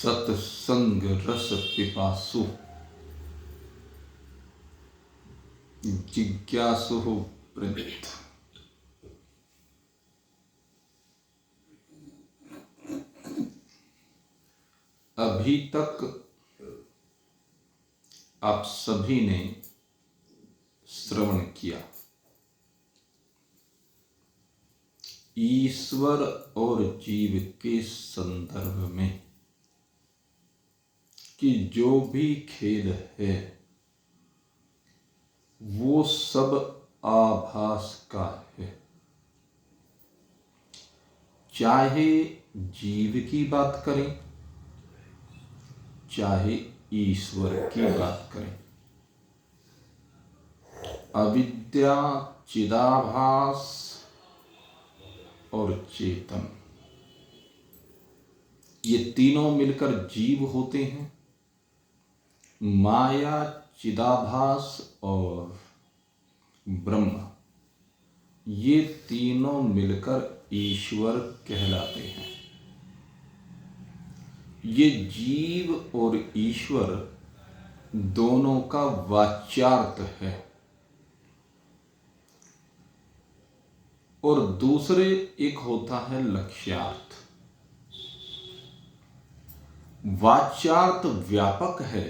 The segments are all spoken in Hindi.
सत्संग रस पिपासु जिज्ञासु प्रवृत्त। अभी तक आप सभी ने श्रवण किया ईश्वर और जीव के संदर्भ में कि जो भी खेल है वो सब आभास का है। चाहे जीव की बात करें चाहे ईश्वर की बात करें, अविद्या, चिदाभास और चेतन, ये तीनों मिलकर जीव होते हैं। माया, चिदाभास और ब्रह्म, ये तीनों मिलकर ईश्वर कहलाते हैं। ये जीव और ईश्वर दोनों का वाच्यार्थ है। और दूसरे एक होता है लक्ष्यार्थ। वाच्यार्थ व्यापक है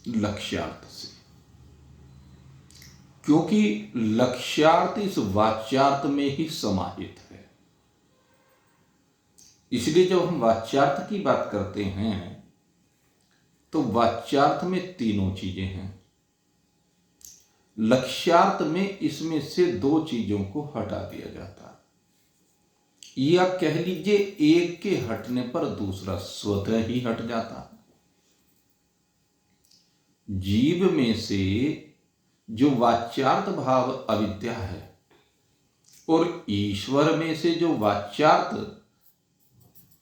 लक्ष्यार्थ से, क्योंकि लक्ष्यार्थ इस वाच्यार्थ में ही समाहित है। इसलिए जब हम वाच्यार्थ की बात करते हैं तो वाच्यार्थ में तीनों चीजें हैं। लक्ष्यार्थ में इसमें से दो चीजों को हटा दिया जाता है, या कह लीजिए एक के हटने पर दूसरा स्वतः ही हट जाता है। जीव में से जो वाच्यार्थ भाव अविद्या है और ईश्वर में से जो वाच्यार्थ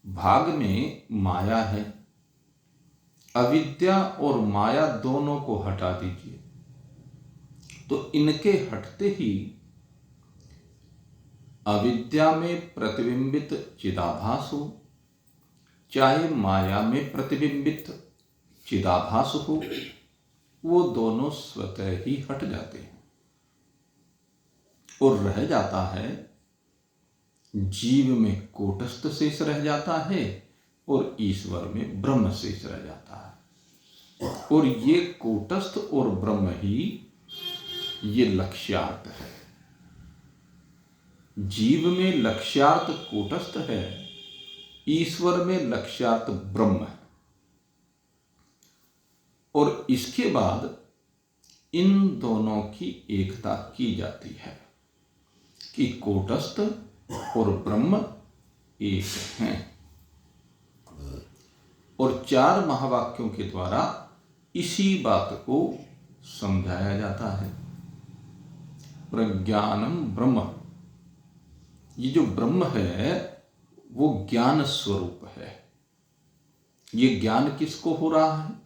भाग में माया है, अविद्या और माया दोनों को हटा दीजिए तो इनके हटते ही अविद्या में प्रतिबिंबित चिदाभास हो चाहे माया में प्रतिबिंबित चिदाभास हो, वो दोनों स्वतः ही हट जाते हैं और रह जाता है जीव में कूटस्थ शेष रह जाता है और ईश्वर में ब्रह्म शेष रह जाता है। और ये कूटस्थ और ब्रह्म ही ये लक्ष्यार्थ है। जीव में लक्ष्यार्थ कूटस्थ है, ईश्वर में लक्ष्यार्थ ब्रह्म है। और इसके बाद इन दोनों की एकता की जाती है कि कूटस्थ और ब्रह्म एक हैं। और चार महावाक्यों के द्वारा इसी बात को समझाया जाता है। प्रज्ञानम ब्रह्म, ये जो ब्रह्म है वो ज्ञान स्वरूप है। ये ज्ञान किसको हो रहा है?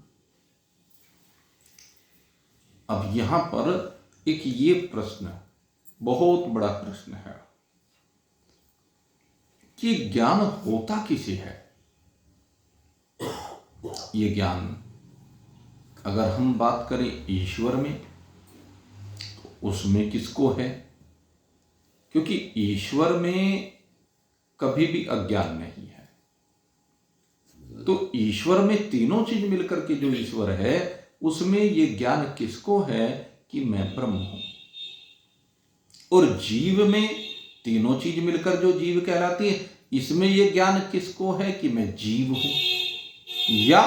अब यहां पर एक ये प्रश्न, बहुत बड़ा प्रश्न है कि ज्ञान होता किसे है? ये ज्ञान अगर हम बात करें ईश्वर में तो उसमें किसको है? क्योंकि ईश्वर में कभी भी अज्ञान नहीं है। तो ईश्वर में तीनों चीज मिलकर के जो ईश्वर है उसमें ये ज्ञान किसको है कि मैं ब्रह्म हूं। और जीव में तीनों चीज मिलकर जो जीव कहलाती है, इसमें ये ज्ञान किसको है कि मैं जीव हूं। या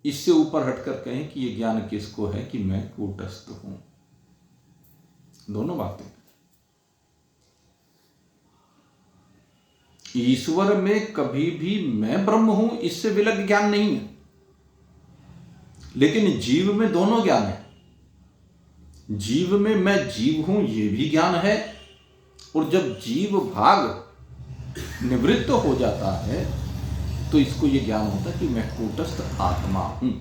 इससे ऊपर हटकर कहें कि ये ज्ञान किसको है कि मैं कूटस्थ हूं। दोनों बातें। ईश्वर में कभी भी मैं ब्रह्म हूं इससे विलग ज्ञान नहीं है, लेकिन जीव में दोनों ज्ञान है। जीव में मैं जीव हूं ये भी ज्ञान है, और जब जीव भाग निवृत्त हो जाता है तो इसको यह ज्ञान होता है कि मैं कूटस्थ आत्मा हूं।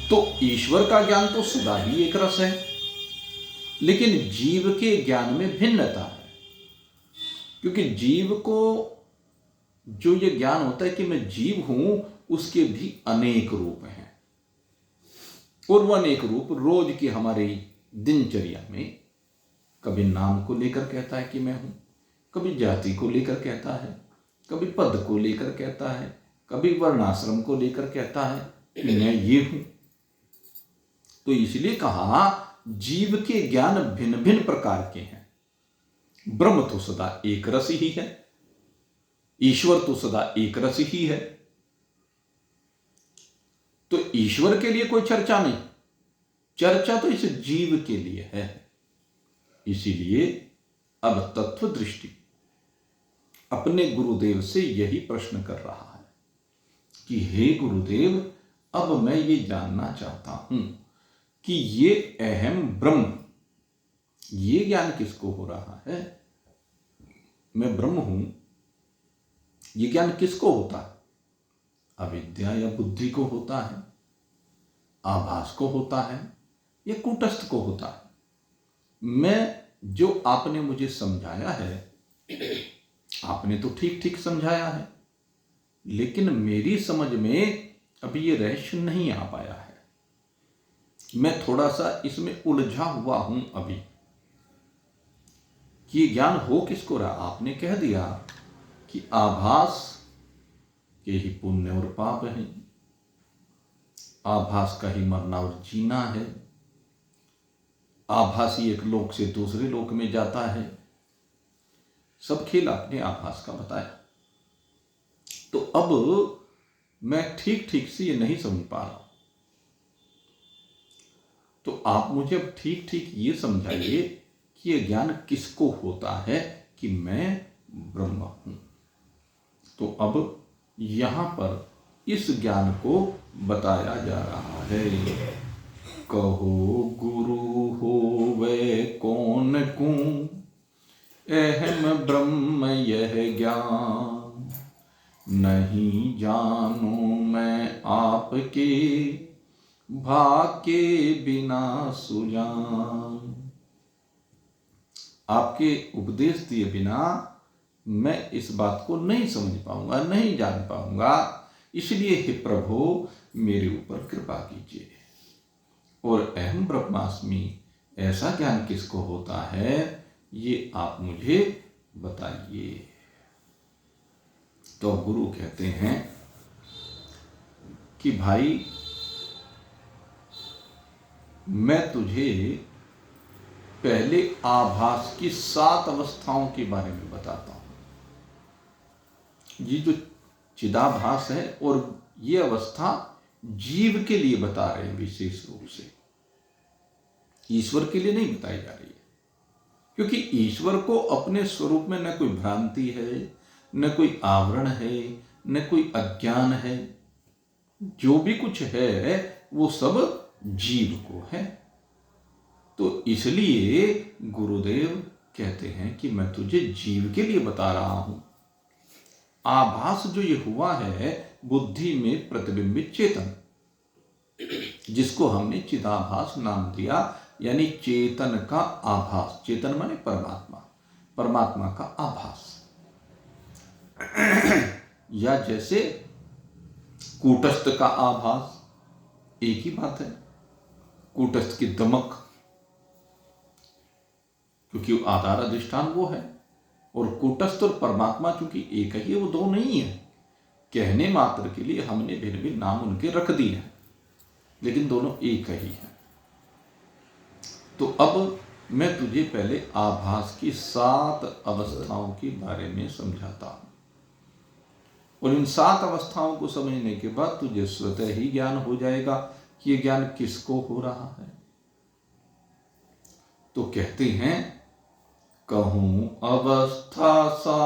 तो ईश्वर का ज्ञान तो सदा ही एक रस है, लेकिन जीव के ज्ञान में भिन्नता है। क्योंकि जीव को जो ये ज्ञान होता है कि मैं जीव हूं, उसके भी अनेक रूप हैं। और वो अनेक रूप रोज की हमारी दिनचर्या में कभी नाम को लेकर कहता है कि मैं हूं, कभी जाति को लेकर कहता है, कभी पद को लेकर कहता है, कभी वर्णाश्रम को लेकर कहता है कि मैं ये हूं। तो इसलिए कहा जीव के ज्ञान भिन्न भिन्न प्रकार के हैं। ब्रह्म तो सदा एक रस ही है, ईश्वर तो सदा एक रस ही है। तो ईश्वर के लिए कोई चर्चा नहीं, चर्चा तो इस जीव के लिए है। इसीलिए अब तत्व दृष्टि अपने गुरुदेव से यही प्रश्न कर रहा है कि हे गुरुदेव, अब मैं ये जानना चाहता हूं कि ये अहम ब्रह्म, ये ज्ञान किसको हो रहा है? मैं ब्रह्म हूं, ये ज्ञान किसको होता है? अविद्या या बुद्धि को होता है, आभास को होता है, या कूटस्थ को होता है? मैं जो आपने मुझे समझाया है, आपने तो ठीक ठीक समझाया है, लेकिन मेरी समझ में अभी ये रहस्य नहीं आ पाया है। मैं थोड़ा सा इसमें उलझा हुआ हूं अभी कि ये ज्ञान हो किसको रहा। आपने कह दिया कि आभास के ही पुण्य और पाप है, आभास का ही मरना और जीना है, आभासी एक लोक से दूसरे लोक में जाता है। सब खेल आपने आभास का बताया। तो अब मैं ठीक ठीक से ये नहीं समझ पा रहा, तो आप मुझे अब ठीक ठीक ये समझाइए कि ये ज्ञान किसको होता है कि मैं ब्रह्म हूं। तो अब यहां पर इस ज्ञान को बताया जा रहा है। कहो गुरु होवे कौन को, अहम ब्रह्म यह ज्ञान, नहीं जानू मैं आपके, भाग्य बिना सुजान। आपके उपदेश दिए बिना मैं इस बात को नहीं समझ पाऊंगा, नहीं जान पाऊंगा। इसलिए हे प्रभु, मेरे ऊपर कृपा कीजिए। और अहम ब्रह्मास्मि ऐसा ज्ञान किसको होता है, ये आप मुझे बताइए। तो गुरु कहते हैं कि भाई, मैं तुझे पहले आभास की 7 अवस्थाओं के बारे में बताता हूं। ये जो चिदाभास है, और ये अवस्था जीव के लिए बता रहे हैं विशेष रूप से, ईश्वर के लिए नहीं बताई जा रही है। क्योंकि ईश्वर को अपने स्वरूप में न कोई भ्रांति है, न कोई आवरण है, न कोई अज्ञान है। जो भी कुछ है वो सब जीव को है। तो इसलिए गुरुदेव कहते हैं कि मैं तुझे जीव के लिए बता रहा हूं। आभास जो ये हुआ है बुद्धि में प्रतिबिंबित चेतन, जिसको हमने चिदाभास नाम दिया, यानी चेतन का आभास। चेतन माने परमात्मा, परमात्मा का आभास। या जैसे कूटस्थ का आभास, एक ही बात है। कूटस्थ की दमक, क्योंकि आधार अधिष्ठान वो है, और कूटस्थ और परमात्मा चूंकि एक ही है, वो दो नहीं है। कहने मात्र के लिए हमने भिन्न भिन्न नाम उनके रख दिए हैं, लेकिन दोनों एक ही है। तो अब मैं तुझे पहले आभास की 7 अवस्थाओं के बारे में समझाता हूं, और इन 7 अवस्थाओं को समझने के बाद तुझे स्वतः ही ज्ञान हो जाएगा कि ये ज्ञान किसको हो रहा है। तो कहते हैं, कहूं अवस्था सा,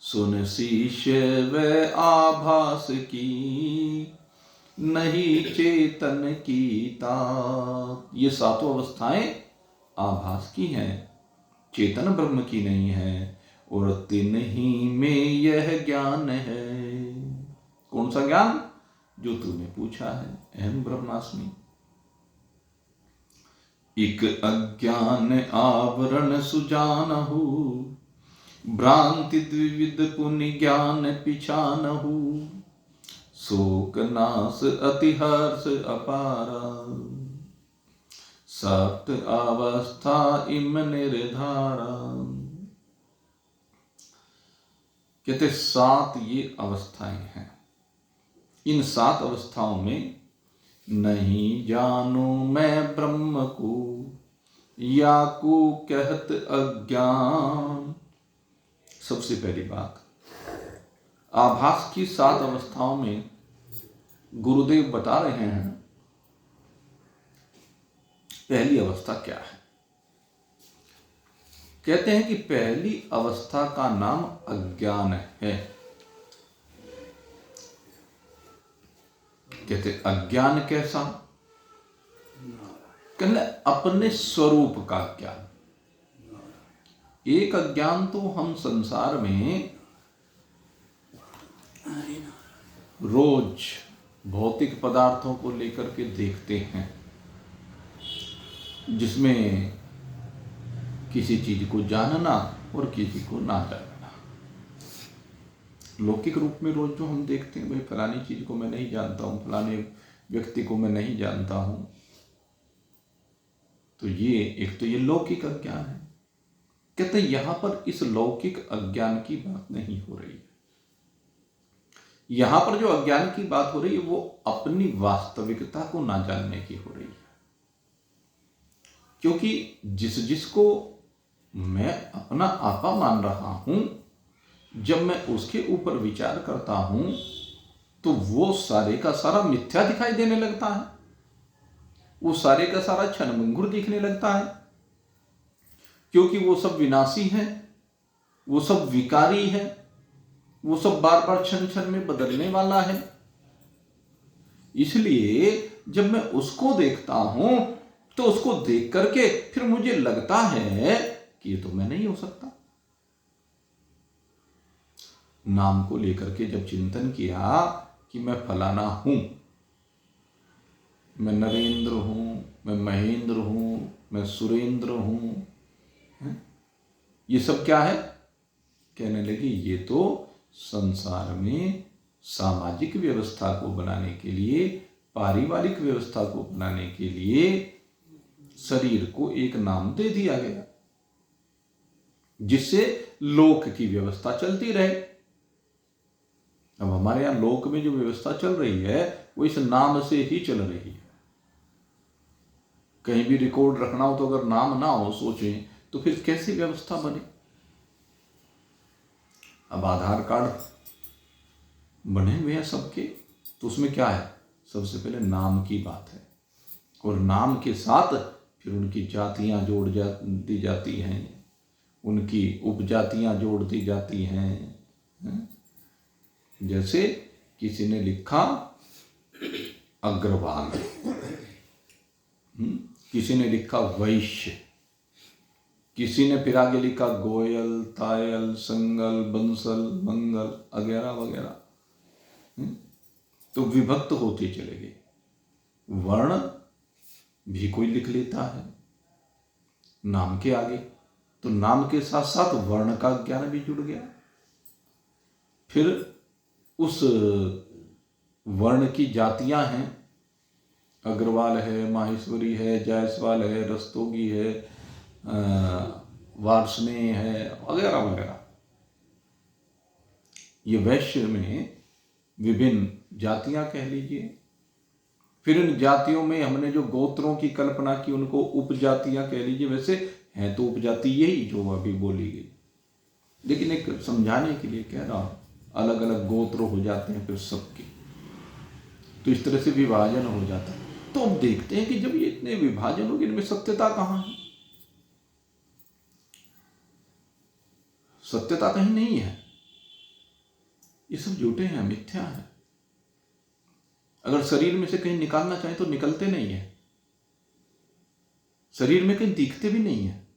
सुन शिष्य व आभास की, नहीं चेतन की तात। ये 7 अवस्थाएं आभास की हैं, चेतन ब्रह्म की नहीं है। और तिन ही में यह ज्ञान है। कौन सा ज्ञान? जो तूने पूछा है, अहम ब्रह्मास्मि। इक अज्ञान आवरण सुजानहु, भ्रांति द्विविध पुनि ज्ञान पिछानहु, शोक नाश अति हर्ष अपारा, सप्त अवस्था इम निर्धारा। कहते 7 ये अवस्थाएं हैं। इन 7 अवस्थाओं में नहीं जानू मैं ब्रह्म को, या को कहत अज्ञान। सबसे पहली बात, आभास की 7 अवस्थाओं में गुरुदेव बता रहे हैं पहली अवस्था क्या है। कहते हैं कि पहली अवस्था का नाम अज्ञान है। कहते अज्ञान कैसा? कहते अपने स्वरूप का ज्ञान। एक अज्ञान तो हम संसार में रोज भौतिक पदार्थों को लेकर के देखते हैं, जिसमें किसी चीज को जानना और किसी को ना जानना। लौकिक रूप में रोज जो हम देखते हैं, भाई फलानी चीज को मैं नहीं जानता हूं, फलाने व्यक्ति को मैं नहीं जानता हूं, तो ये लौकिक अज्ञान है। कहते हैं यहां पर इस लौकिक अज्ञान की बात नहीं हो रही है। यहां पर जो अज्ञान की बात हो रही है वो अपनी वास्तविकता को ना जानने की हो रही है। क्योंकि जिसको मैं अपना आपा मान रहा हूं, जब मैं उसके ऊपर विचार करता हूं तो वो सारे का सारा मिथ्या दिखाई देने लगता है, वो सारे का सारा क्षणभंगुर दिखने लगता है। क्योंकि वो सब विनाशी है, वो सब विकारी है, वो सब बार बार क्षण क्षण में बदलने वाला है। इसलिए जब मैं उसको देखता हूं तो उसको देख करके फिर मुझे लगता है कि ये तो मैं नहीं हो सकता। नाम को लेकर के जब चिंतन किया कि मैं फलाना हूं, मैं नरेंद्र हूं, मैं महेंद्र हूं, मैं सुरेंद्र हूं, ये सब क्या है? कहने लगे ये तो संसार में सामाजिक व्यवस्था को बनाने के लिए, पारिवारिक व्यवस्था को बनाने के लिए शरीर को एक नाम दे दिया गया, जिससे लोक की व्यवस्था चलती रहे। अब हमारे यहां लोक में जो व्यवस्था चल रही है वो इस नाम से ही चल रही है। कहीं भी रिकॉर्ड रखना हो तो अगर नाम ना हो, सोचें तो फिर कैसी व्यवस्था बने। अब आधार कार्ड बने हुए हैं सबके, तो उसमें क्या है? सबसे पहले नाम की बात है, और नाम के साथ फिर उनकी जातियां दी जाती हैं, उनकी उपजातियां जोड़ दी जाती हैं। जैसे किसी ने लिखा अग्रवाल, किसी ने लिखा वैश्य, किसी ने फिर आगे लिखा गोयल, तायल, संगल, बंसल, मंगल वगैरह वगैरह। तो विभक्त होते चले गए। वर्ण भी कोई लिख लेता है नाम के आगे, तो नाम के साथ साथ वर्ण का ज्ञान भी जुड़ गया। फिर उस वर्ण की जातियां हैं, अग्रवाल है, माहेश्वरी है, जायसवाल है, रस्तोगी है, वार्ष्णेय है वगैरह वगैरह। ये वैश्य में विभिन्न जातियां कह लीजिए। फिर इन जातियों में हमने जो गोत्रों की कल्पना की उनको उपजातियां कह लीजिए। वैसे हैं तो उपजाति यही जो अभी बोली गई, लेकिन एक समझाने के लिए कह रहा हूं, अलग अलग गोत्र हो जाते हैं फिर सबके, तो इस तरह से विभाजन हो जाता है। तो हम देखते हैं कि जब ये इतने विभाजन हो गए, इनमें सत्यता कहां है? सत्यता कहीं नहीं है, ये सब झूठे हैं, मिथ्या है। अगर शरीर में से कहीं निकालना चाहे तो निकलते नहीं है, शरीर में कहीं दिखते भी नहीं है।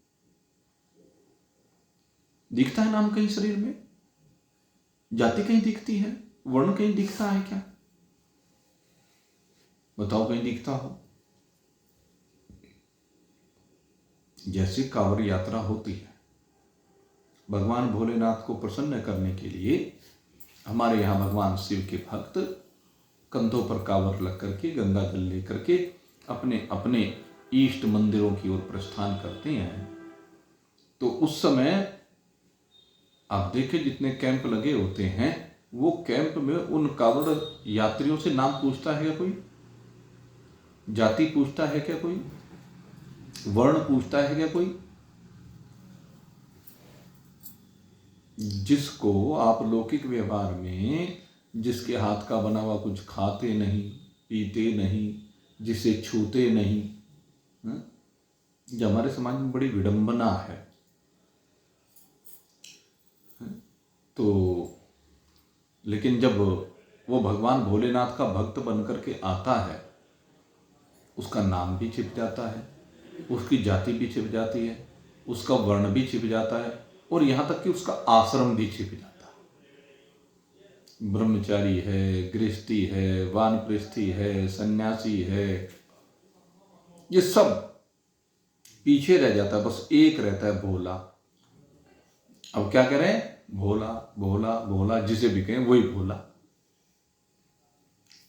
दिखता है नाम कहीं शरीर में? जाति कहीं दिखती है? वर्ण कहीं दिखता है क्या? बताओ कहीं दिखता हो? जैसे कांवड़ यात्रा होती है, भगवान भोलेनाथ को प्रसन्न करने के लिए हमारे यहाँ भगवान शिव के भक्त कंधों पर कांवर रख करके गंगा जल लेकर के अपने अपने इष्ट मंदिरों की ओर प्रस्थान करते हैं। तो उस समय आप देखें जितने कैंप लगे होते हैं, वो कैंप में उन कांवड़ यात्रियों से नाम पूछता है क्या कोई? जाति पूछता है क्या कोई? वर्ण पूछता है क्या कोई? जिसको आप लौकिक व्यवहार में जिसके हाथ का बना हुआ कुछ खाते नहीं, पीते नहीं, जिसे छूते नहीं, जो हमारे समाज में बड़ी विडंबना है। तो लेकिन जब वो भगवान भोलेनाथ का भक्त बनकर के आता है, उसका नाम भी छिप जाता है, उसकी जाति भी छिप जाती है, उसका वर्ण भी छिप जाता है, और यहाँ तक कि उसका आश्रम भी छिप जाता है। ब्रह्मचारी है, गृहस्थी है, वानप्रस्थी है, सन्यासी है, ये सब पीछे रह जाता है। बस एक रहता है, भोला। अब क्या करें? भोला भोला भोला, जिसे भी कहें वही भोला।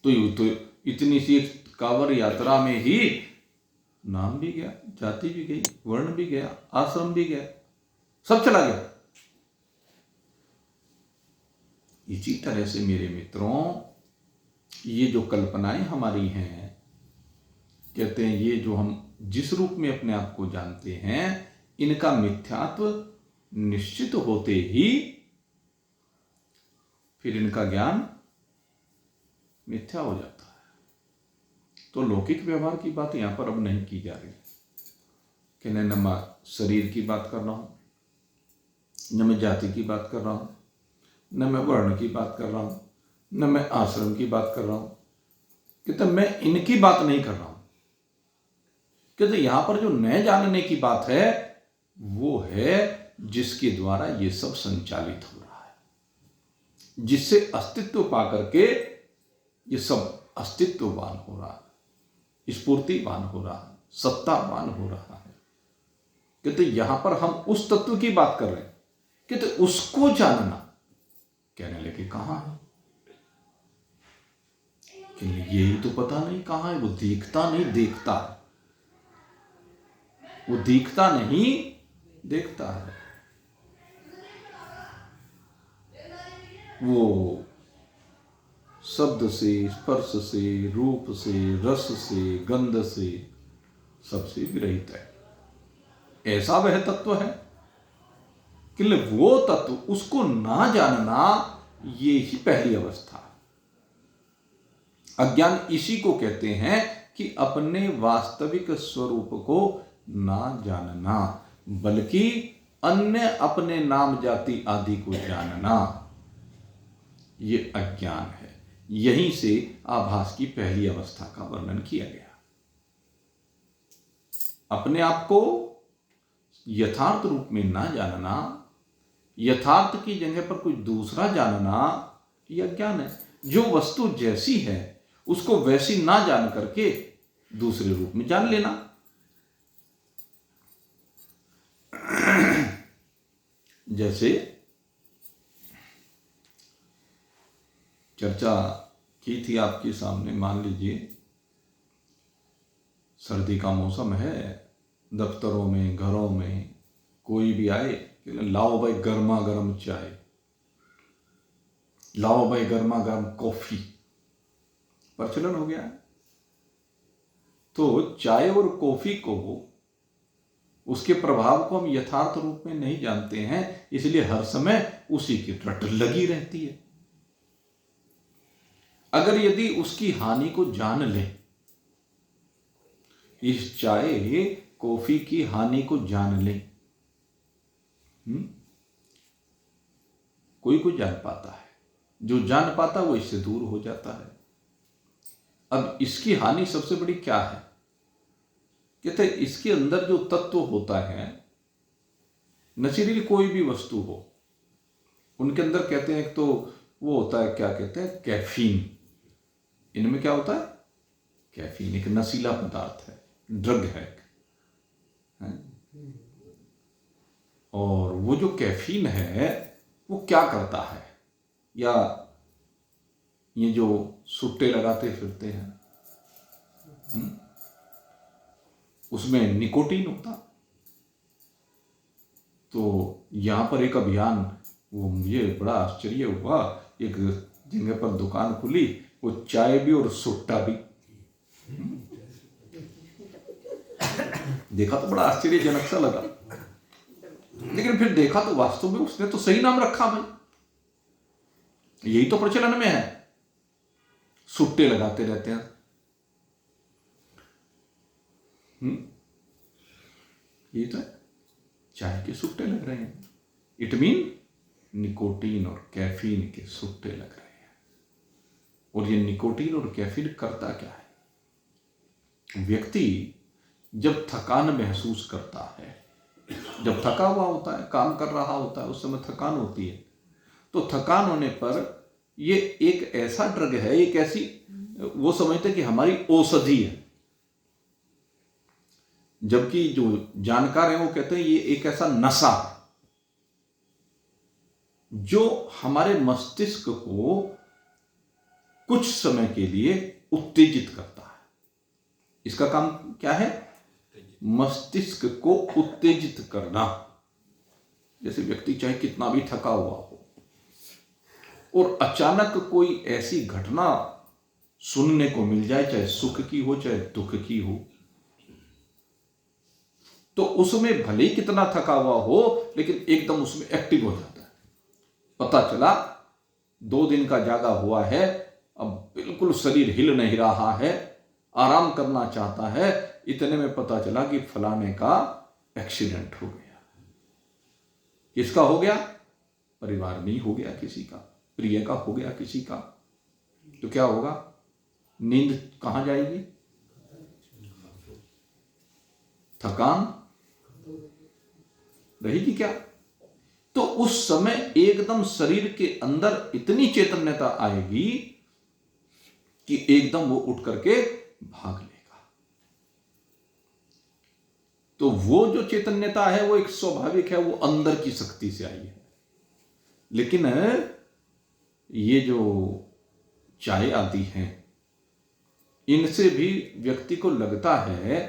तो इतनी सी कांवर यात्रा में ही नाम भी गया, जाति भी गई, वर्ण भी गया, आश्रम भी गया, सब चला गया। इसी तरह से मेरे मित्रों, ये जो कल्पनाएं हमारी हैं, कहते हैं ये जो हम जिस रूप में अपने आप को जानते हैं, इनका मिथ्यात्व निश्चित होते ही फिर इनका ज्ञान मिथ्या हो जाता है। तो लौकिक व्यवहार की बात यहां पर अब नहीं की जा रही कि न मैं शरीर की बात कर रहा हूं, न मैं जाति की बात कर रहा हूं, न मैं वर्ण की बात कर रहा हूं, न मैं आश्रम की बात कर रहा हूं, कि मैं इनकी बात नहीं कर रहा हूं। कि यहां पर जो न जानने की बात है, वो है जिसके द्वारा ये सब संचालित हो रहा है, जिससे अस्तित्व पाकर के ये सब अस्तित्ववान हो रहा है, स्फूर्तिवान हो रहा है, सत्तावान हो रहा है। कहते यहां पर हम उस तत्व की बात कर रहे हैं, कहते उसको जानना। कहने लगे कहां है? कि यही तो पता नहीं कहां है। वो दिखता नहीं, देखता है। वो दिखता नहीं, देखता है। वो शब्द से, स्पर्श से, रूप से, रस से, गंध से, सबसे विरहित है। ऐसा वह तत्व है कि वो तत्व, उसको ना जानना, ये ही पहली अवस्था है। अज्ञान इसी को कहते हैं कि अपने वास्तविक स्वरूप को ना जानना, बल्कि अन्य अपने नाम जाति आदि को जानना, ये अज्ञान है। यहीं से आभास की पहली अवस्था का वर्णन किया गया। अपने आप को यथार्थ रूप में ना जानना, यथार्थ की जगह पर कुछ दूसरा जानना, यह अज्ञान है। जो वस्तु जैसी है उसको वैसी ना जान करके दूसरे रूप में जान लेना। जैसे चर्चा की थी आपके सामने, मान लीजिए सर्दी का मौसम है, दफ्तरों में, घरों में कोई भी आए, लाओ भाई गर्मा गर्म चाय, लाओ भाई गर्मा गर्म कॉफी, प्रचलन हो गया। तो चाय और कॉफी को, उसके प्रभाव को हम यथार्थ रूप में नहीं जानते हैं, इसलिए हर समय उसी की रट लगी रहती है। अगर यदि उसकी हानि को जान ले, इस चाय कॉफी की हानि को जान ले, कोई कोई जान पाता है, जो जान पाता वो इससे दूर हो जाता है। अब इसकी हानि सबसे बड़ी क्या है? कहते इसके अंदर जो तत्व होता है, नशीली कोई भी वस्तु हो, उनके अंदर कहते हैं एक तो वो होता है, क्या कहते हैं, कैफीन। इनमें क्या होता है? कैफीन एक नशीला पदार्थ है, ड्रग है। और वो जो कैफीन है वो क्या करता है, या ये जो सुट्टे लगाते फिरते हैं उसमें निकोटीन होता। तो यहां पर एक अभियान, वो मुझे बड़ा आश्चर्य हुआ, एक जगह पर दुकान खुली, वो चाय भी और सुट्टा भी। देखा तो बड़ा आश्चर्यजनक सा लगा, लेकिन फिर देखा तो वास्तव में उसने तो सही नाम रखा भाई, यही तो प्रचलन में है, सुट्टे लगाते रहते हैं। ये तो चाय के सुट्टे लग रहे हैं, इट मीन निकोटीन और कैफीन के सुट्टे लग रहे हैं। और ये निकोटीन और कैफीन करता क्या है? व्यक्ति जब थकान महसूस करता है, जब थका हुआ होता है, काम कर रहा होता है, उस समय थकान होती है, तो थकान होने पर ये एक ऐसा ड्रग है, एक ऐसी, वो समझते हैं कि हमारी औषधि है, जबकि जो जानकार हैं वो कहते हैं ये एक ऐसा नशा है जो हमारे मस्तिष्क को कुछ समय के लिए उत्तेजित करता है। इसका काम क्या है? मस्तिष्क को उत्तेजित करना। जैसे व्यक्ति चाहे कितना भी थका हुआ हो और अचानक कोई ऐसी घटना सुनने को मिल जाए, चाहे सुख की हो चाहे दुख की हो, तो उसमें भले ही कितना थका हुआ हो लेकिन एकदम उसमें एक्टिव हो जाता है। पता चला 2 दिन का जागा हुआ है, अब बिल्कुल शरीर हिल नहीं रहा है, आराम करना चाहता है, इतने में पता चला कि फलाने का एक्सीडेंट हो गया। किसका हो गया? परिवार में ही हो गया, किसी का, प्रिय का हो गया किसी का। तो क्या होगा? नींद कहां जाएगी? थकान रहेगी क्या? तो उस समय एकदम शरीर के अंदर इतनी चैतन्यता आएगी कि एकदम वो उठ करके भाग लेगा। तो वो जो चैतन्यता है वो एक स्वाभाविक है, वो अंदर की शक्ति से आई है। लेकिन ये जो चाय आती हैं, इनसे भी व्यक्ति को लगता है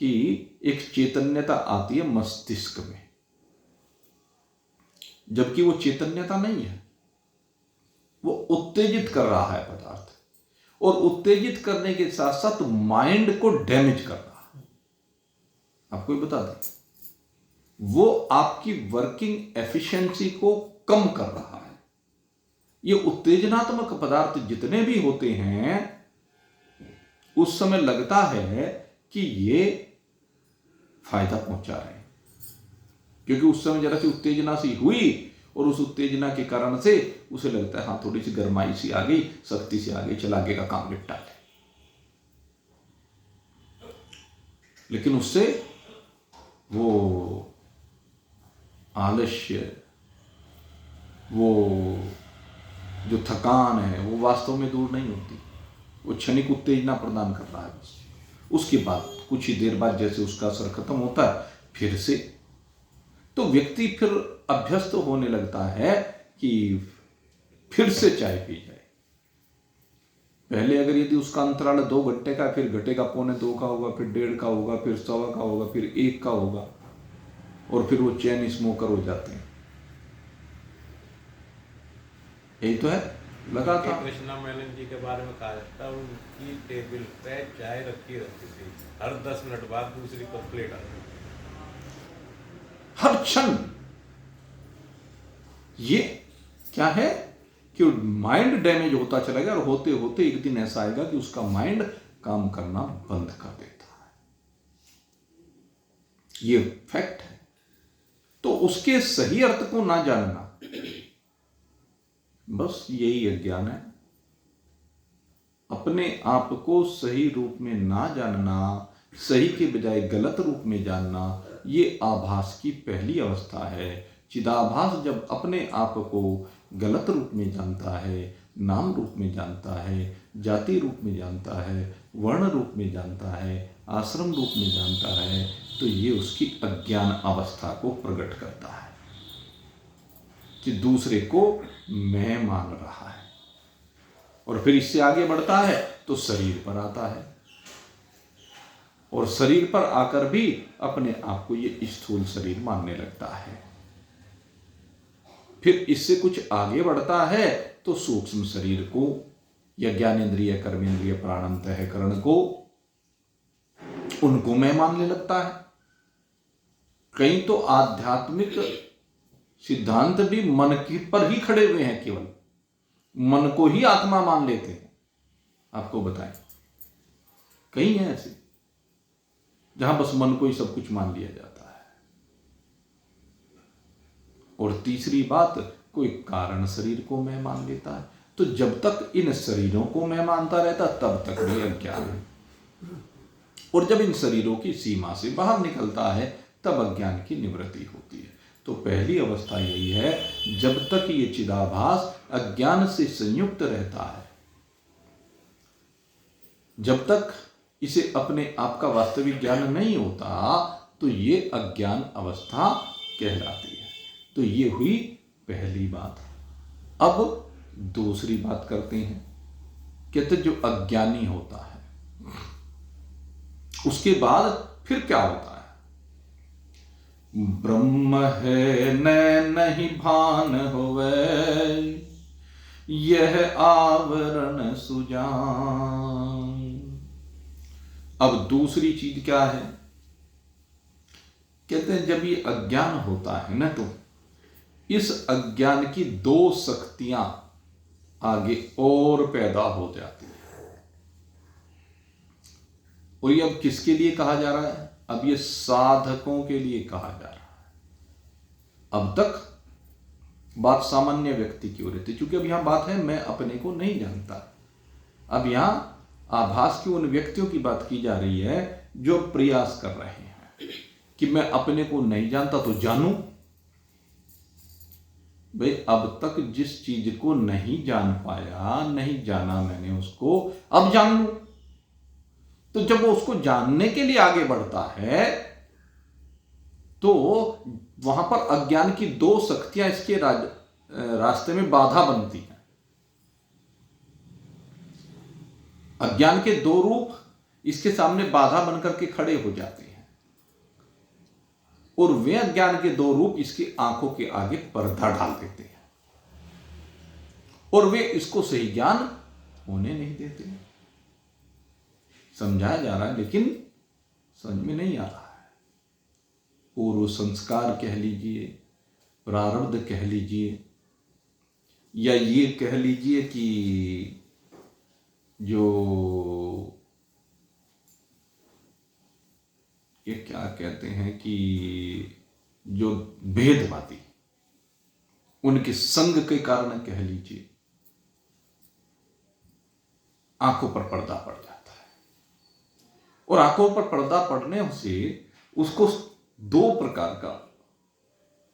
कि एक चैतन्यता आती है मस्तिष्क में, जबकि वो चैतन्यता नहीं है, वो उत्तेजित कर रहा है पदार्थ, और उत्तेजित करने के साथ साथ माइंड को डैमेज कर रहा है। आपको ये बता दें, वो आपकी वर्किंग एफिशिएंसी को कम कर रहा है। ये उत्तेजनात्मक पदार्थ जितने भी होते हैं, उस समय लगता है कि ये फायदा पहुंचा रहे हैं, क्योंकि उस समय जरा सी उत्तेजना सी हुई और उस उत्तेजना के कारण से उसे लगता है हाँ थोड़ी सी गरमाई सी आ गई, सख्ती से आ गई, चल आगे का काम निपटा ले। लेकिन उससे वो आलस्य, वो जो थकान है वो वास्तव में दूर नहीं होती, वो क्षणिक उत्तेजना प्रदान कर रहा है बस। उसके बाद कुछ ही देर बाद जैसे उसका असर खत्म होता है, फिर से तो व्यक्ति फिर अभ्यस्त होने लगता है कि फिर से चाय पी जाए। पहले अगर यदि उसका अंतराल 2 घंटे का, फिर घटेगा 1:45 का होगा, फिर 1:30 का होगा, फिर 1:15 का होगा, फिर 1 का होगा, और फिर वो चैन स्मोकर हो जाते हैं। यही तो है। लगा था कृष्णा मेनन जी के बारे में कहा जाता, उनकी टेबल पे चाय रखी रहती थी, हर 10 मिनट बाद दूसरी कप प्लेट आती, हर क्षण। ये क्या है कि माइंड डैमेज होता चला गया, और होते होते एक दिन ऐसा आएगा कि उसका माइंड काम करना बंद कर देता है। ये फैक्ट है। तो उसके सही अर्थ को ना जानना, बस यही अज्ञान है। अपने आप को सही रूप में ना जानना, सही के बजाय गलत रूप में जानना, ये आभास की पहली अवस्था है। चिदाभास जब अपने आप को गलत रूप में जानता है, नाम रूप में जानता है, जाति रूप में जानता है, वर्ण रूप में जानता है, आश्रम रूप में जानता है, तो ये उसकी अज्ञान अवस्था को प्रकट करता है कि दूसरे को मैं मान रहा है। और फिर इससे आगे बढ़ता है तो शरीर पर आता है, और शरीर पर आकर भी अपने आप को ये स्थूल शरीर मानने लगता है। फिर इससे कुछ आगे बढ़ता है तो सूक्ष्म शरीर को या ज्ञानेन्द्रिय, कर्मेंद्रिय, प्राण, अंतःकरण को, उनको मैं मानने लगता है। कई तो आध्यात्मिक सिद्धांत भी मन की पर ही खड़े हुए हैं, केवल मन को ही आत्मा मान लेते हैं। आपको बताएं, कई हैं ऐसे जहां बस मन को ही सब कुछ मान लिया जाता है। और तीसरी बात, कोई कारण शरीर को मैं मान लेता है। तो जब तक इन शरीरों को मैं मानता रहता तब तक भी अज्ञान है, और जब इन शरीरों की सीमा से बाहर निकलता है तब अज्ञान की निवृत्ति होती है। तो पहली अवस्था यही है, जब तक ये चिदाभास अज्ञान से संयुक्त रहता है, जब तक इसे अपने आप का वास्तविक ज्ञान नहीं होता, तो ये अज्ञान अवस्था कहलाती है। तो ये हुई पहली बात। अब दूसरी बात करते हैं। कहते जो अज्ञानी होता है उसके बाद फिर क्या होता है? ब्रह्म है नहीं भान होवे, यह आवरण सुजान। अब दूसरी चीज क्या है? कहते हैं जब ये अज्ञान होता है ना, तो इस अज्ञान की दो शक्तियां आगे और पैदा हो जाती है। और ये अब किसके लिए कहा जा रहा है? अब ये साधकों के लिए कहा जा रहा है। अब तक बात सामान्य व्यक्ति की हो रही थी, क्योंकि अब यहां बात है मैं अपने को नहीं जानता। अब यहां आभास की उन व्यक्तियों की बात की जा रही है जो प्रयास कर रहे हैं कि मैं अपने को नहीं जानता तो जानूं। भाई, अब तक जिस चीज को नहीं जान पाया, नहीं जाना मैंने उसको, अब जान लूं। तो जब वो उसको जानने के लिए आगे बढ़ता है तो वहां पर अज्ञान की दो शक्तियां इसके रास्ते में बाधा बनती हैं। अज्ञान के दो रूप इसके सामने बाधा बनकर के खड़े हो जाते हैं, और वे अज्ञान के दो रूप इसकी आंखों के आगे पर्दा डाल देते हैं, और वे इसको सही ज्ञान होने नहीं देते। समझाया जा रहा है लेकिन समझ में नहीं आ रहा है। पूर्व संस्कार कह लीजिए, प्रारब्ध कह लीजिए, या ये कह लीजिए कि जो ये क्या कहते हैं कि जो भेदवादी, उनके संग के कारण कह लीजिए, आंखों पर पर्दा पड़ जाता है। और आंखों पर पर्दा पड़ने से उसको दो प्रकार का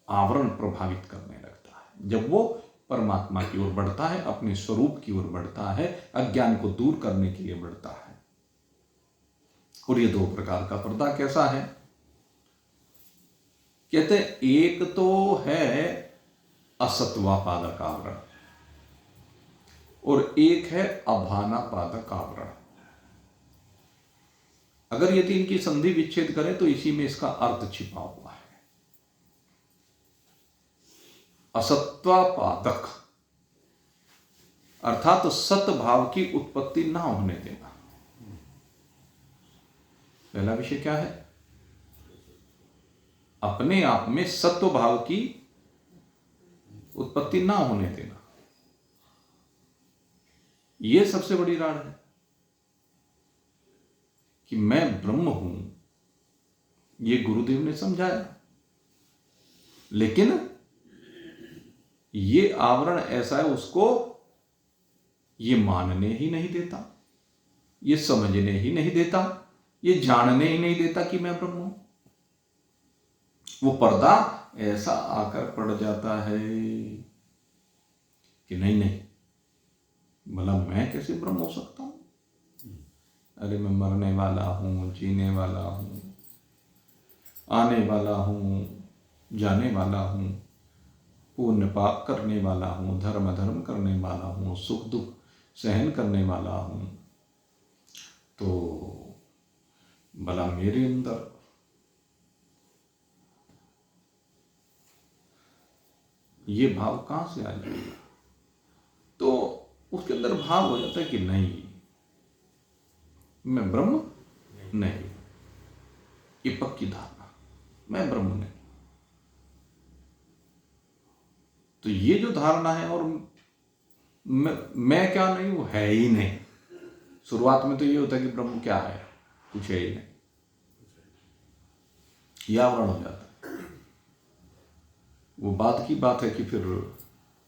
आवरण प्रभावित करने लगता है। जब वो परमात्मा की ओर बढ़ता है, अपने स्वरूप की ओर बढ़ता है, अज्ञान को दूर करने के लिए बढ़ता है। और ये दो प्रकार का पर्दा कैसा है? कहते हैं एक तो है असत्वापादक आवरण, और एक है अभानापादक आवरण। अगर ये तीन की संधि विच्छेद करें तो इसी में इसका अर्थ छिपा हुआ है। असत्वापादक अर्थात सत्भाव की उत्पत्ति ना होने देना। पहला विषय क्या है? अपने आप में सत्व भाव की उत्पत्ति ना होने देना। यह सबसे बड़ी राड है कि मैं ब्रह्म हूं, यह गुरुदेव ने समझाया, लेकिन यह आवरण ऐसा है उसको यह मानने ही नहीं देता, यह समझने ही नहीं देता, यह जानने ही नहीं देता कि मैं ब्रह्म हूं। वो पर्दा ऐसा आकर पड़ जाता है कि नहीं नहीं, भला मैं कैसे ब्रह्म हो सकता हूं? अरे मैं मरने वाला हूं, जीने वाला हूं, आने वाला हूँ, जाने वाला हूँ, पुण्य पाप करने वाला हूँ, धर्म अधर्म करने वाला हूँ, सुख दुख सहन करने वाला हूँ। तो भला मेरे अंदर ये भाव कहाँ से आ जाएगा? तो उसके अंदर भाव हो जाता है कि नहीं, मैं ब्रह्म नहीं, ये पक्की धारणा, मैं ब्रह्म नहीं। तो ये जो धारणा है, और मैं क्या नहीं, वो है ही नहीं। शुरुआत में तो ये होता है कि ब्रह्म क्या है, कुछ है ही नहीं, यह आवरण हो जाता है। वो बात की बात है कि फिर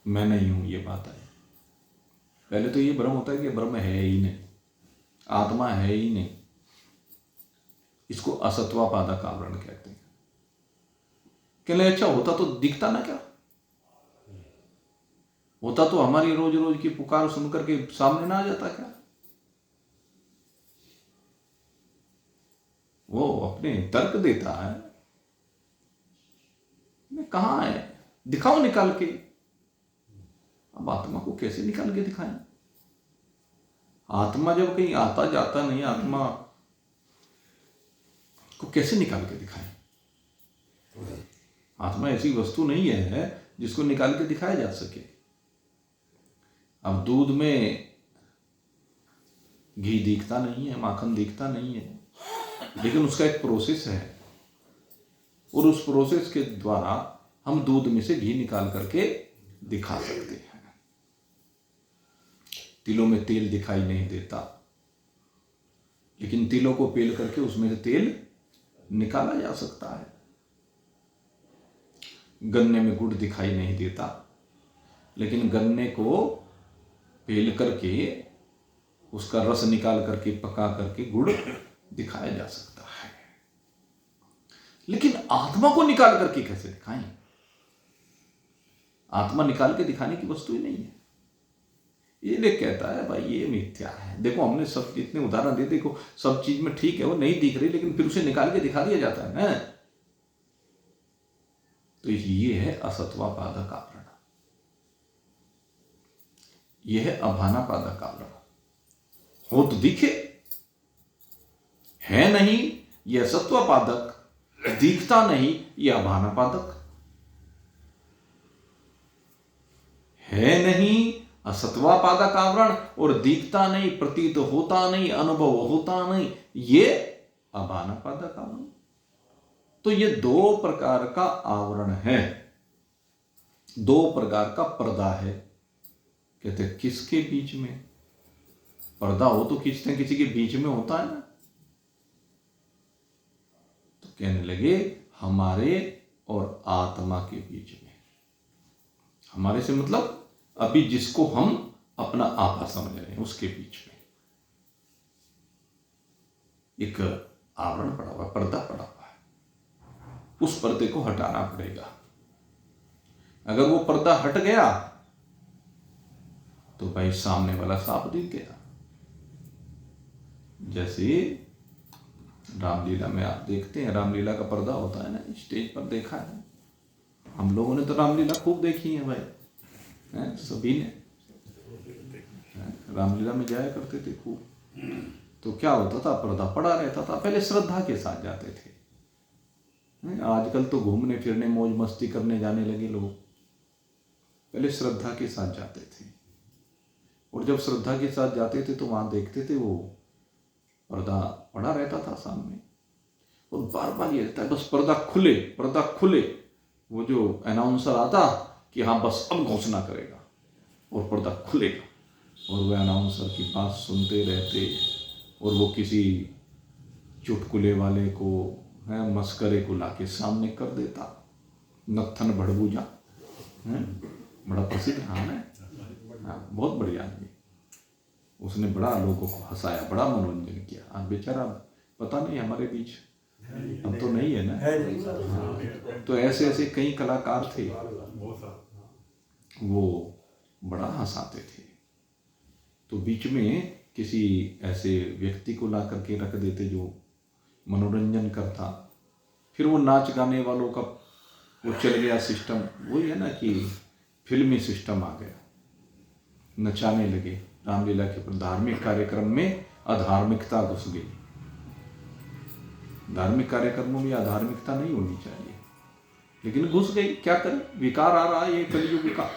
मैं नहीं हूं, ये बात है। पहले तो ये भ्रम होता है कि ब्रह्म है ही नहीं, आत्मा है ही नहीं। इसको असत्वापादक आवरण कहते हैं। कहले अच्छा, होता तो दिखता ना, क्या होता तो हमारी रोज रोज की पुकार सुनकर के सामने ना आ जाता क्या? वो अपने तर्क देता है, कहां है, दिखाओ निकाल के। अब आत्मा को कैसे निकाल के दिखाएं? आत्मा जब कहीं आता जाता नहीं, आत्मा को कैसे निकाल के दिखाएं? आत्मा ऐसी वस्तु नहीं है जिसको निकाल के दिखाया जा सके। अब दूध में घी दिखता नहीं है, माखन दिखता नहीं है, लेकिन उसका एक प्रोसेस है, और उस प्रोसेस के द्वारा हम दूध में से घी निकाल करके दिखा सकते हैं। तिलों में तेल दिखाई नहीं देता, लेकिन तिलों को पेल करके उसमें से तेल निकाला जा सकता है। गन्ने में गुड़ दिखाई नहीं देता, लेकिन गन्ने को पेल करके उसका रस निकाल करके पका करके गुड़ दिखाया जा सकता है। लेकिन आत्मा को निकाल करके कैसे दिखाएं? आत्मा निकाल के दिखाने की वस्तु ही नहीं है। ये देख कहता है भाई ये मिथ्या है। देखो हमने सब इतने उदाहरण दे, देखो सब चीज में ठीक है, वो नहीं दिख रही, लेकिन फिर उसे निकाल के दिखा दिया जाता है ना। तो ये है असत्वापादक आवरण, यह है अभानापादक आवरण। हो तो दिखे, है नहीं यह सत्वापादक, दिखता नहीं यह अभानापादक। है नहीं असत्वापादक आवरण, और दिखता नहीं, प्रतीत होता नहीं, अनुभव होता नहीं, ये अभानापादक आवरण। तो ये दो प्रकार का आवरण है, दो प्रकार का पर्दा है। कहते किसके बीच में पर्दा हो तो किसी किसी के बीच में होता है ना। तो कहने लगे हमारे और आत्मा के बीच में। हमारे से मतलब अभी जिसको हम अपना आपा समझ रहे हैं, उसके बीच में एक आवरण पड़ा हुआ, पर्दा पड़ा हुआ है। उस पर्दे को हटाना पड़ेगा। अगर वो पर्दा हट गया तो भाई सामने वाला साफ दिख गया। जैसे रामलीला में आप देखते हैं, रामलीला का पर्दा होता है ना, स्टेज पर देखा है हम लोगों ने, तो रामलीला खूब देखी है भाई, सभी ने रामलीला में जाया करते थे खूब। तो क्या होता था, पर्दा पड़ा रहता था। पहले श्रद्धा के साथ जाते थे, आजकल तो घूमने फिरने मौज मस्ती करने जाने लगे लोग। पहले श्रद्धा के साथ जाते थे, और जब श्रद्धा के साथ जाते थे तो वहां देखते थे वो पर्दा पड़ा रहता था सामने, और बार बार ये रहता है बस पर्दा खुले, पर्दा खुले। वो जो अनाउंसर आता कि हाँ बस अब घोषणा करेगा, और पर्दा खुलेगा, और वह अनाउंसर की बात सुनते रहते, और वो किसी चुटकुले वाले को है, मस्करे को लाके सामने कर देता। नत्थन भड़बूजा बड़ा प्रसिद्ध नाम है, हाँ बहुत बढ़िया आदमी। उसने बड़ा लोगों को हंसाया, बड़ा मनोरंजन किया। आज बेचारा पता नहीं हमारे बीच अब तो नहीं है ना। हाँ, तो ऐसे ऐसे कई कलाकार थे, वो बड़ा हंसाते थे। तो बीच में किसी ऐसे व्यक्ति को ला करके रख देते जो मनोरंजन करता, फिर वो नाच गाने वालों का वो चल गया सिस्टम, वही है ना कि फिल्मी सिस्टम आ गया, नचाने लगे रामलीला के धार्मिक कार्यक्रम में अधार्मिकता घुस गई। धार्मिक कार्यक्रमों में अधार्मिकता नहीं होनी चाहिए, लेकिन घुस गई, क्या करें, विकार आ रहा है ये कलयुग का।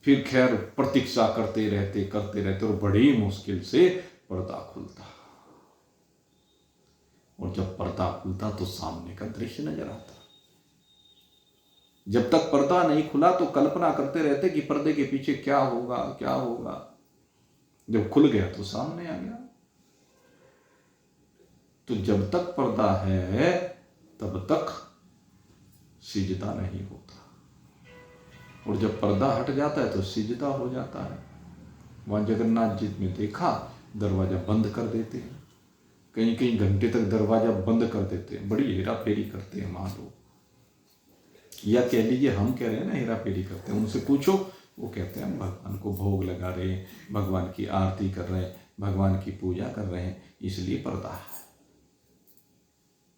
फिर खैर प्रतीक्षा करते रहते और बड़ी मुश्किल से पर्दा खुलता, और जब पर्दा खुलता तो सामने का दृश्य नजर आता। जब तक पर्दा नहीं खुला तो कल्पना करते रहते कि पर्दे के पीछे क्या होगा क्या होगा। जब खुल गया तो सामने आ गया। तो जब तक पर्दा है तब तक सिजदा नहीं होता, और जब पर्दा हट जाता है तो सिजदा हो जाता है। वहां जगन्नाथ जी में देखा, दरवाजा बंद कर देते हैं, कहीं कहीं घंटे तक दरवाजा बंद कर देते हैं, बड़ी हेरा फेरी करते हैं वहां लोग। या कह लीजिए हम कह रहे हैं ना हेरा फेरी करते हैं, उनसे पूछो, वो कहते हैं भगवान को भोग लगा रहे हैं, भगवान की आरती कर रहे हैं, भगवान की पूजा कर रहे हैं, इसलिए पर्दा है।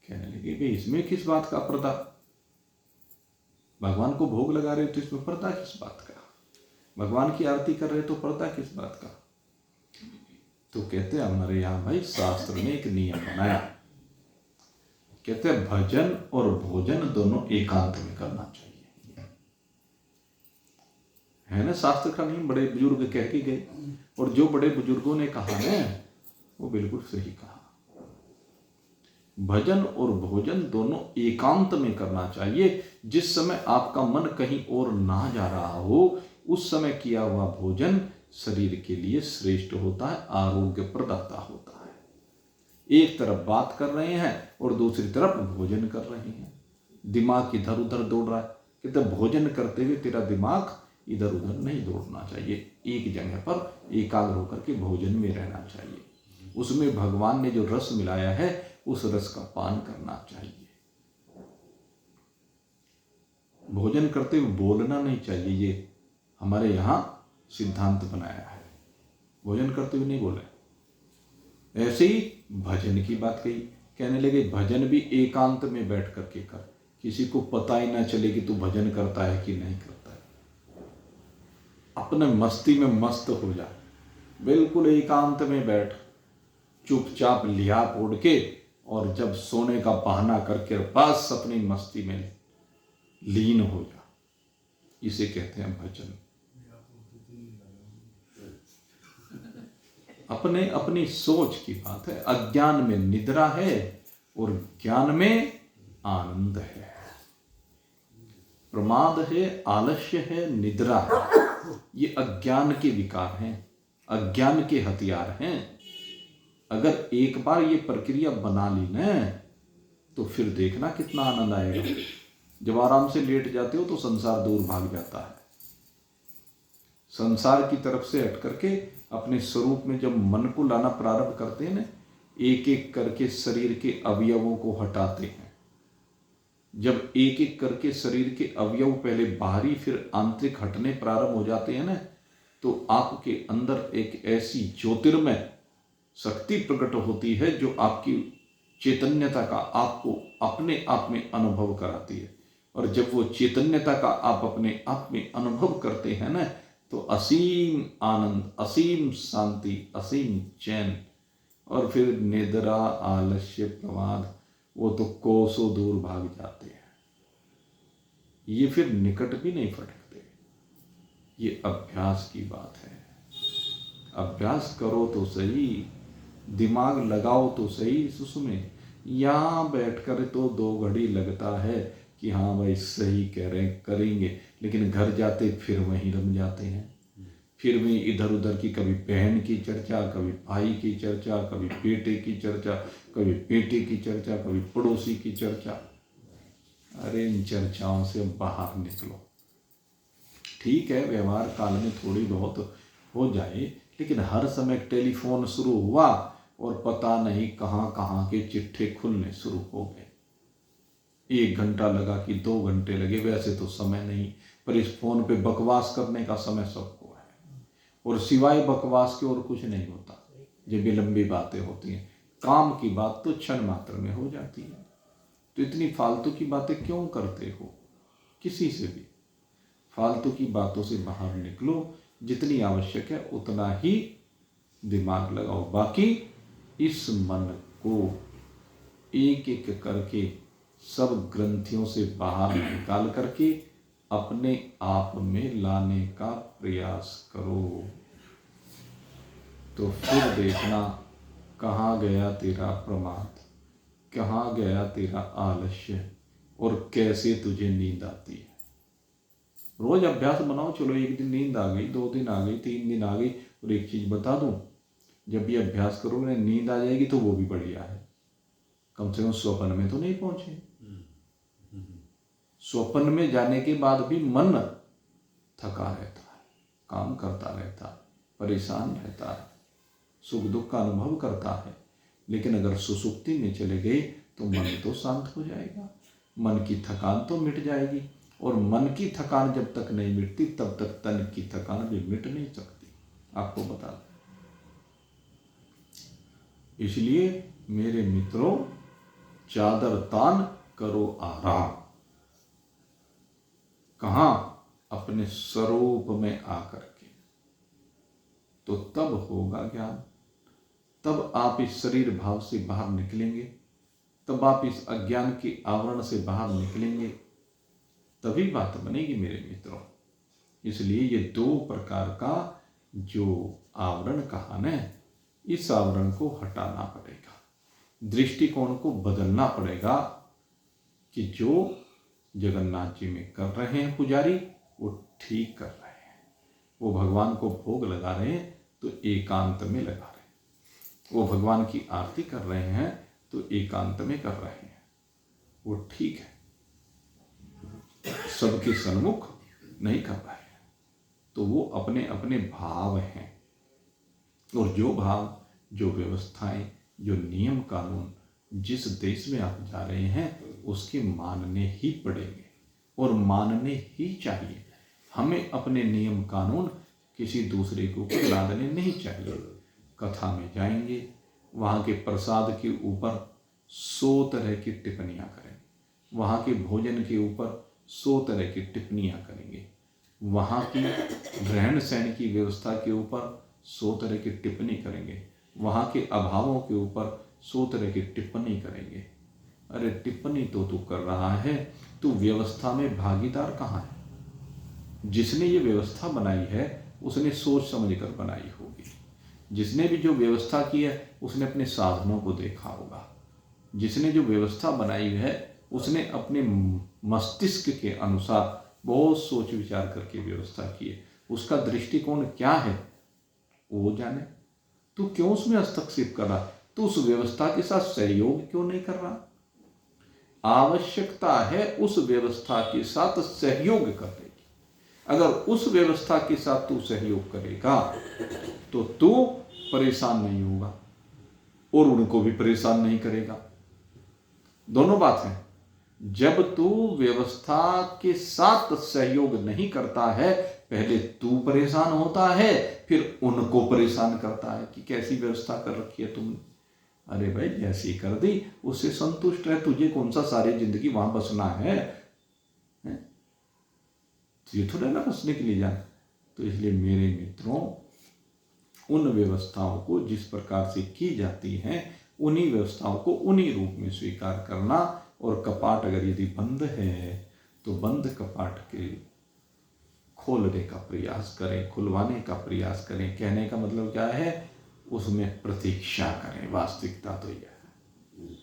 कहने लगे भाई इसमें किस बात का पर्दा, भगवान को भोग लगा रहे तो इसमें पर्दा किस बात का, भगवान की आरती कर रहे तो पर्दा किस बात का। तो कहते हैं हमारे यहाँ भाई शास्त्र ने एक नियम बनाया, कहते हैं भजन और भोजन दोनों एकांत में करना चाहिए, है ना, शास्त्र का नियम बड़े बुजुर्ग कह के गए, और जो बड़े बुजुर्गों ने कहा है वो बिल्कुल सही कहा। भजन और भोजन दोनों एकांत में करना चाहिए। जिस समय आपका मन कहीं और ना जा रहा हो, उस समय किया हुआ भोजन शरीर के लिए श्रेष्ठ होता है, आरोग्य प्रदाता होता है। एक तरफ बात कर रहे हैं और दूसरी तरफ भोजन कर रहे हैं, दिमाग इधर उधर दौड़ रहा है, कहते भोजन करते हुए तेरा दिमाग इधर उधर नहीं दौड़ना चाहिए, एक जगह पर एकाग्र होकर के भोजन में रहना चाहिए। उसमें भगवान ने जो रस मिलाया है उस रस का पान करना चाहिए। भोजन करते हुए बोलना नहीं चाहिए, ये हमारे यहाँ सिद्धांत बनाया है, भोजन करते हुए नहीं बोले। ऐसे ही भजन की बात कही, कहने लगे भजन भी एकांत में बैठ करके कर, किसी को पता ही ना चले कि तू भजन करता है कि नहीं करता है। अपने मस्ती में मस्त हो जा, बिल्कुल एकांत में बैठ, चुपचाप लिहाफ ओढ़ के, और जब सोने का बहाना करके बस अपनी मस्ती में लीन हो जा, इसे कहते हैं भजन। अपने अपनी सोच की बात है। अज्ञान में निद्रा है और ज्ञान में आनंद है। प्रमाद है, आलस्य है, निद्रा है, ये अज्ञान के विकार हैं, अज्ञान के हथियार हैं। अगर एक बार ये प्रक्रिया बना ली ना तो फिर देखना कितना आनंद आएगा। जब आराम से लेट जाते हो तो संसार दूर भाग जाता है। संसार की तरफ से हट करके अपने स्वरूप में जब मन को लाना प्रारंभ करते हैं ना, एक एक करके शरीर के अवयवों को हटाते हैं। जब एक एक करके शरीर के अवयव पहले बाहरी फिर आंतरिक हटने प्रारंभ हो जाते हैं ना, तो आपके अंदर एक ऐसी ज्योतिर्मय शक्ति प्रकट होती है जो आपकी चैतन्यता का आपको अपने आप में अनुभव कराती है। और जब वो चैतन्यता का आप अपने आप में अनुभव करते हैं ना, तो असीम आनंद, असीम शांति, असीम चैन, और फिर निद्रा, आलस्य, प्रमाद, वो तो कोसों दूर भाग जाते हैं। ये फिर निकट भी नहीं फटकते। ये अभ्यास की बात है। अभ्यास करो तो सही, दिमाग लगाओ तो सही उसमें। यहाँ बैठकर तो 2 घड़ी लगता है कि हाँ भाई सही कह रहे हैं, करेंगे, लेकिन घर जाते फिर वहीं रम जाते हैं। फिर भी इधर उधर की, कभी बहन की चर्चा, कभी भाई की चर्चा, कभी बेटे की चर्चा, कभी बेटे की चर्चा, कभी पड़ोसी की चर्चा। अरे इन चर्चाओं से बाहर निकलो। ठीक है, व्यवहार काल में थोड़ी बहुत हो जाए, लेकिन हर समय टेलीफोन शुरू हुआ और पता नहीं कहाँ कहाँ के चिट्ठे खुलने शुरू हो गए। 1 घंटा लगा कि 2 घंटे लगे, वैसे तो समय नहीं, पर इस फोन पे बकवास करने का समय सबको है, और सिवाय बकवास के और कुछ नहीं होता। जब भी लंबी बातें होती हैं, काम की बात तो क्षण मात्र में हो जाती है। तो इतनी फालतू की बातें क्यों करते हो? किसी से भी फालतू की बातों से बाहर निकलो, जितनी आवश्यक है उतना ही दिमाग लगाओ। बाकी इस मन को एक एक करके सब ग्रंथियों से बाहर निकाल करके अपने आप में लाने का प्रयास करो। तो फिर देखना कहाँ गया तेरा प्रमाद, कहाँ गया तेरा आलस्य, और कैसे तुझे नींद आती है। रोज अभ्यास बनाओ। चलो एक दिन नींद आ गई, 2 दिन आ गई, 3 दिन आ गई, और एक चीज बता दूं, जब ये अभ्यास करोगे नींद आ जाएगी तो वो भी बढ़िया है। कम से कम स्वप्न में तो नहीं पहुंचे। स्वप्न में जाने के बाद भी मन थका रहता है, काम करता रहता है, परेशान रहता है, सुख दुख का अनुभव करता है। लेकिन अगर सुसुप्ति में चले गए तो मन तो शांत हो जाएगा, मन की थकान तो मिट जाएगी। और मन की थकान जब तक नहीं मिटती तब तक तन की थकान भी मिट नहीं सकती, आपको बता दें। इसलिए मेरे मित्रों, चादर तान करो आराम। कहां? अपने स्वरूप में आकर के। तो तब होगा ज्ञान, तब आप इस शरीर भाव से बाहर निकलेंगे, तब आप इस अज्ञान के आवरण से बाहर निकलेंगे, तभी बात बनेगी मेरे मित्रों। इसलिए ये 2 प्रकार का जो आवरण कहा न, इस आवरण को हटाना पड़ेगा, दृष्टिकोण को बदलना पड़ेगा कि जो जगन्नाथ जी में कर रहे हैं पुजारी वो ठीक कर रहे हैं। वो भगवान को भोग लगा रहे हैं तो एकांत में लगा रहे हैं, वो भगवान की आरती कर रहे हैं तो एकांत में कर रहे हैं, वो ठीक है। सबके सन्मुख नहीं कर रहे हैं, तो वो अपने अपने भाव हैं। और जो भाव, जो व्यवस्थाएं, जो नियम कानून जिस देश में आप जा रहे हैं उसके मानने ही पड़ेंगे और मानने ही चाहिए। हमें अपने नियम कानून किसी दूसरे के ऊपर लादने नहीं चाहिए। कथा में जाएंगे, वहाँ के प्रसाद के ऊपर 100 तरह की टिप्पणियाँ करेंगे, वहाँ के भोजन के ऊपर 100 तरह की टिप्पणियाँ करेंगे, वहाँ की रहन सहन की व्यवस्था के ऊपर 100 तरह की टिप्पणी करेंगे, वहाँ के अभावों के ऊपर 100 तरह की टिप्पणी करेंगे। अरे टिप्पणी तो तू कर रहा है, तू व्यवस्था में भागीदार कहाँ है? जिसने ये व्यवस्था बनाई है उसने सोच समझ कर बनाई होगी। जिसने भी जो व्यवस्था की है उसने अपने साधनों को देखा होगा। जिसने जो व्यवस्था बनाई है उसने अपने मस्तिष्क के अनुसार बहुत सोच विचार करके व्यवस्था की है। उसका दृष्टिकोण क्या है वो जाने। तू क्यों उसमें हस्तक्षेप कर रहा? तू उस व्यवस्था के साथ सहयोग क्यों नहीं कर रहा? आवश्यकता है उस व्यवस्था के साथ सहयोग करने की। अगर उस व्यवस्था के साथ तू सहयोग करेगा तो तू परेशान नहीं होगा और उनको भी परेशान नहीं करेगा। दोनों बात है। जब तू व्यवस्था के साथ सहयोग नहीं करता है, पहले तू परेशान होता है, फिर उनको परेशान करता है कि कैसी व्यवस्था कर रखी है तुमने। अरे भाई जैसी कर दी उससे संतुष्ट है, तुझे कौन सा सारी जिंदगी वहां बसना है? ये थोड़ा ना बसने के लिए जाना। तो इसलिए मेरे मित्रों, उन व्यवस्थाओं को जिस प्रकार से की जाती हैं उन्हीं व्यवस्थाओं को उन्हीं रूप में स्वीकार करना। और कपाट अगर यदि बंद है तो बंद कपाट के खोलने का प्रयास करें, खुलवाने का प्रयास करें। कहने का मतलब क्या है? उसमें प्रतीक्षा करें। वास्तविकता तो यह है,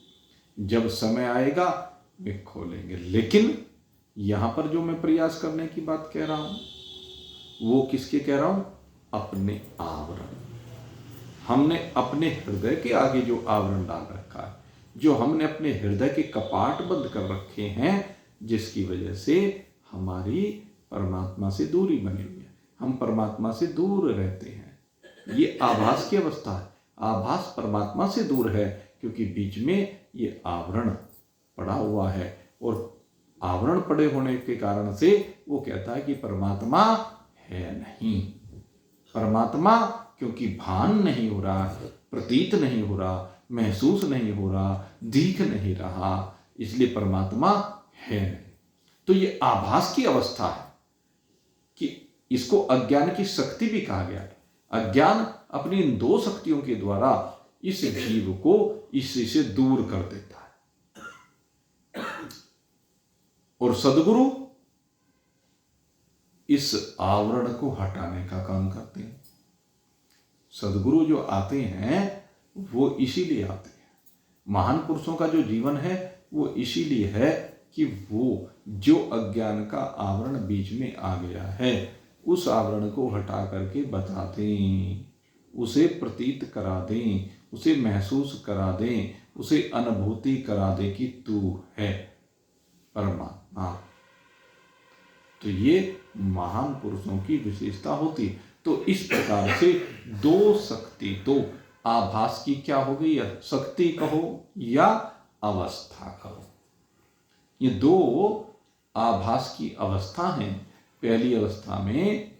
जब समय आएगा वे खोलेंगे। लेकिन यहां पर जो मैं प्रयास करने की बात कह रहा हूं वो किसके कह रहा हूं? अपने आवरण। हमने अपने हृदय के आगे जो आवरण डाल रखा है, जो हमने अपने हृदय के कपाट बंद कर रखे हैं, जिसकी वजह से हमारी परमात्मा से दूरी बनी हुई है, हम परमात्मा से दूर रहते हैं। ये आभास की अवस्था है। आभास परमात्मा से दूर है क्योंकि बीच में ये आवरण पड़ा हुआ है। और आवरण पड़े होने के कारण से वो कहता है कि परमात्मा है नहीं। परमात्मा क्योंकि भान नहीं हो रहा, प्रतीत नहीं हो रहा, महसूस नहीं हो रहा, दिख नहीं रहा, इसलिए परमात्मा है नहीं। तो ये आभास की अवस्था है कि इसको अज्ञान की शक्ति भी कहा गया है। अज्ञान अपनी इन दो शक्तियों के द्वारा इस जीव को इससे दूर कर देता है, और सद्गुरु इस आवरण को हटाने का काम करते हैं। सद्गुरु जो आते हैं वो इसीलिए आते हैं। महान पुरुषों का जो जीवन है वो इसीलिए है कि वो जो अज्ञान का आवरण बीच में आ गया है उस आवरण को हटा करके बता दें, उसे प्रतीत करा दें, उसे महसूस करा दें, उसे अनुभूति करा दें कि तू है परमात्मा। तो ये महान पुरुषों की विशेषता होती है। तो इस प्रकार से दो शक्ति, दो आभास की क्या हो गई, या शक्ति कहो या अवस्था कहो, ये दो आभास की अवस्था हैं। पहली अवस्था में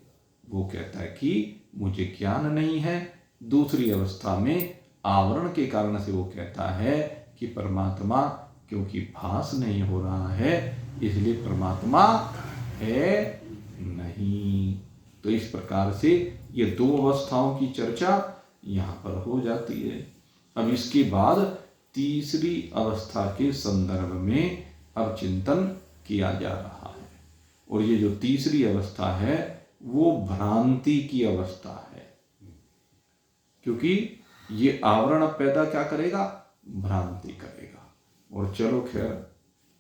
वो कहता है कि मुझे ज्ञान नहीं है, दूसरी अवस्था में आवरण के कारण से वो कहता है कि परमात्मा क्योंकि भास नहीं हो रहा है इसलिए परमात्मा है नहीं। तो इस प्रकार से ये दो अवस्थाओं की चर्चा यहाँ पर हो जाती है। अब इसके बाद तीसरी अवस्था के संदर्भ में अब चिंतन किया जा रहा है, और ये जो तीसरी अवस्था है वो भ्रांति की अवस्था है, क्योंकि ये आवरण पैदा क्या करेगा, भ्रांति करेगा। और चलो खैर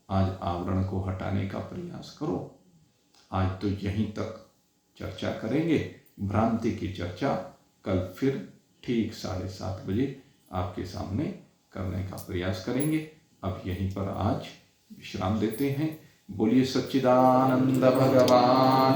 आज आवरण को हटाने का प्रयास करो। आज तो यहीं तक चर्चा करेंगे, भ्रांति की चर्चा कल फिर ठीक 7:30 बजे आपके सामने करने का प्रयास करेंगे। अब यहीं पर आज विश्राम देते हैं। बोलिए सच्चिदानंद भगवान